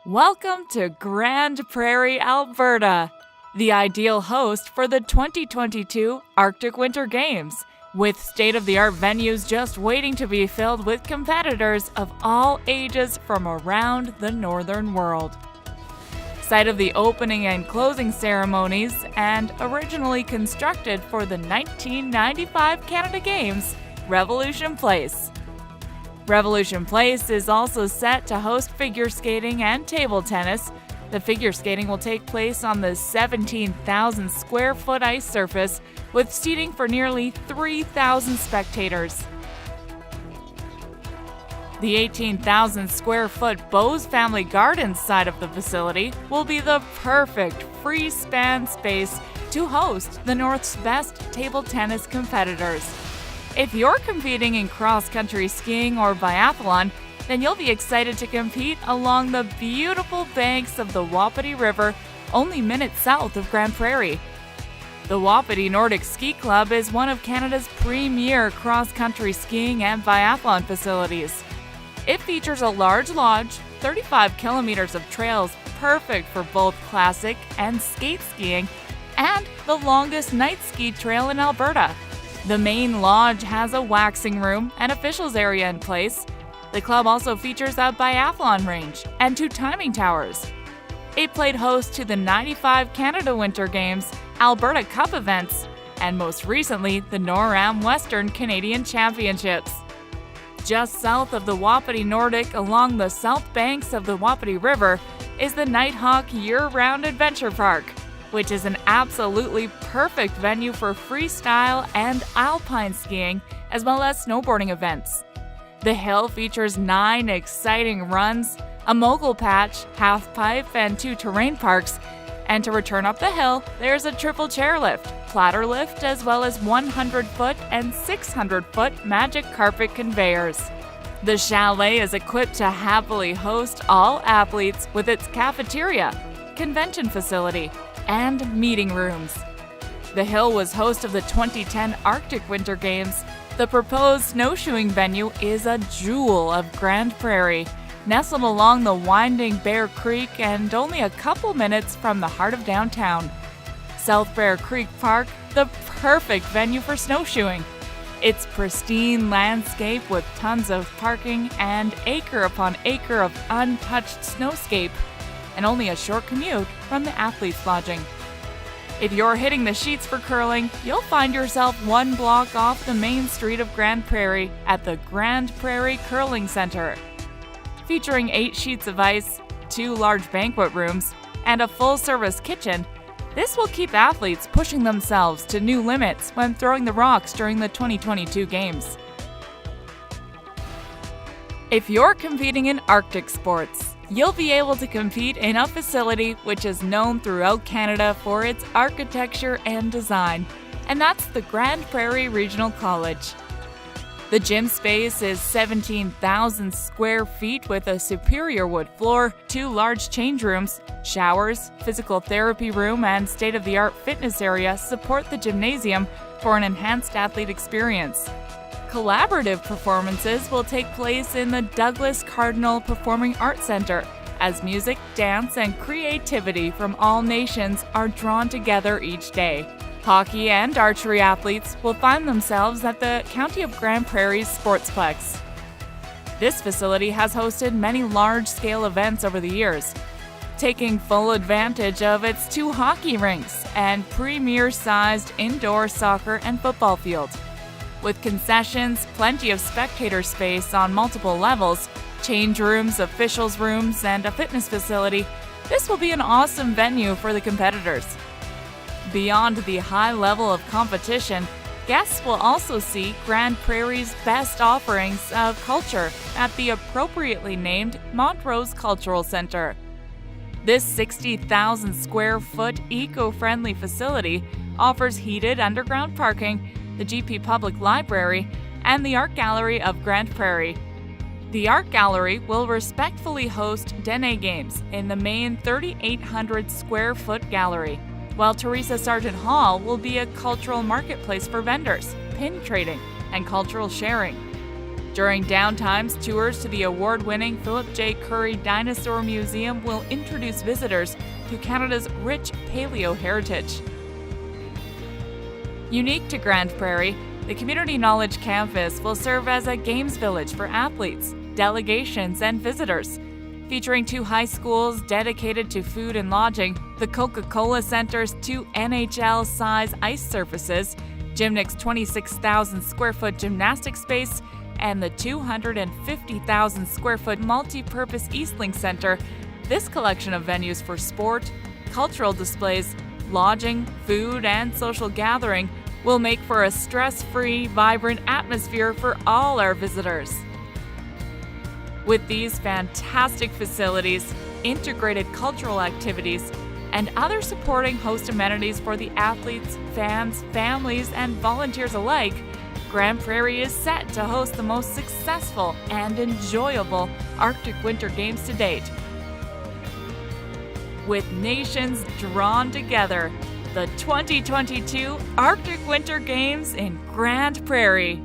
Welcome to Grande Prairie, Alberta, the ideal host for the 2022 Arctic Winter Games, with state-of-the-art venues just waiting to be filled with competitors of all ages from around the northern world. Site of the opening and closing ceremonies and originally constructed for the 1995 Canada Games, Revolution Place. Revolution Place is also set to host figure skating and table tennis. The figure skating will take place on the 17,000 square foot ice surface with seating for nearly 3,000 spectators. The 18,000 square foot Bose Family Gardens side of the facility will be the perfect free span space to host the North's best table tennis competitors. If you're competing in cross-country skiing or biathlon, then you'll be excited to compete along the beautiful banks of the Wapiti River, only minutes south of Grande Prairie. The Wapiti Nordic Ski Club is one of Canada's premier cross-country skiing and biathlon facilities. It features a large lodge, 35 kilometers of trails perfect for both classic and skate skiing, and the longest night ski trail in Alberta. The main lodge has a waxing room and officials area in place. The club also features a biathlon range and 2 timing towers. It played host to the 95 Canada Winter Games, Alberta Cup events, and most recently the NorAm Western Canadian Championships. Just south of the Wapiti Nordic along the south banks of the Wapiti River is the Nighthawk Year-Round Adventure Park, which is an absolutely perfect venue for freestyle and alpine skiing, as well as snowboarding events. The hill features 9 exciting runs, a mogul patch, half-pipe, and 2 terrain parks. And to return up the hill, there's a triple chairlift, platter lift, as well as 100-foot and 600-foot magic carpet conveyors. The chalet is equipped to happily host all athletes with its cafeteria, convention facility, and meeting rooms. The hill was host of the 2010 Arctic Winter Games. The proposed snowshoeing venue is a jewel of Grande Prairie, nestled along the winding Bear Creek and only a couple minutes from the heart of downtown. South Bear Creek Park, the perfect venue for snowshoeing. Its pristine landscape with tons of parking and acre upon acre of untouched snowscape, and only a short commute from the athletes' lodging. If you're hitting the sheets for curling, you'll find yourself 1 block off the main street of Grande Prairie at the Grande Prairie Curling Center. Featuring 8 sheets of ice, 2 large banquet rooms, and a full-service kitchen, this will keep athletes pushing themselves to new limits when throwing the rocks during the 2022 Games. If you're competing in Arctic sports, you'll be able to compete in a facility which is known throughout Canada for its architecture and design, and that's the Grande Prairie Regional College. The gym space is 17,000 square feet with a superior wood floor, 2 large change rooms, showers, physical therapy room, and state-of-the-art fitness area support the gymnasium for an enhanced athlete experience. Collaborative performances will take place in the Douglas Cardinal Performing Arts Center, as music, dance, and creativity from all nations are drawn together each day. Hockey and archery athletes will find themselves at the County of Grande Prairie's Sportsplex. This facility has hosted many large-scale events over the years, taking full advantage of its 2 hockey rinks and premier-sized indoor soccer and football field. With concessions, plenty of spectator space on multiple levels, change rooms, officials' rooms, and a fitness facility, this will be an awesome venue for the competitors. Beyond the high level of competition, guests will also see Grande Prairie's best offerings of culture at the appropriately named Montrose Cultural Center. This 60,000 square foot eco-friendly facility offers heated underground parking, the GP Public Library, and the Art Gallery of Grande Prairie. The Art Gallery will respectfully host Dene Games in the main 3,800 square foot gallery, while Teresa Sargent Hall will be a cultural marketplace for vendors, pin trading, and cultural sharing. During downtimes, tours to the award-winning Philip J. Currie Dinosaur Museum will introduce visitors to Canada's rich paleo heritage. Unique to Grande Prairie, the Community Knowledge Campus will serve as a games village for athletes, delegations, and visitors. Featuring 2 high schools dedicated to food and lodging, the Coca-Cola Center's 2 NHL-size ice surfaces, Gymnix's 26,000 square foot gymnastic space, and the 250,000 square foot multi-purpose Eastlink Center, this collection of venues for sport, cultural displays, lodging, food, and social gathering will make for a stress-free, vibrant atmosphere for all our visitors. With these fantastic facilities, integrated cultural activities, and other supporting host amenities for the athletes, fans, families, and volunteers alike, Grande Prairie is set to host the most successful and enjoyable Arctic Winter Games to date. With nations drawn together, the 2022 Arctic Winter Games in Grande Prairie.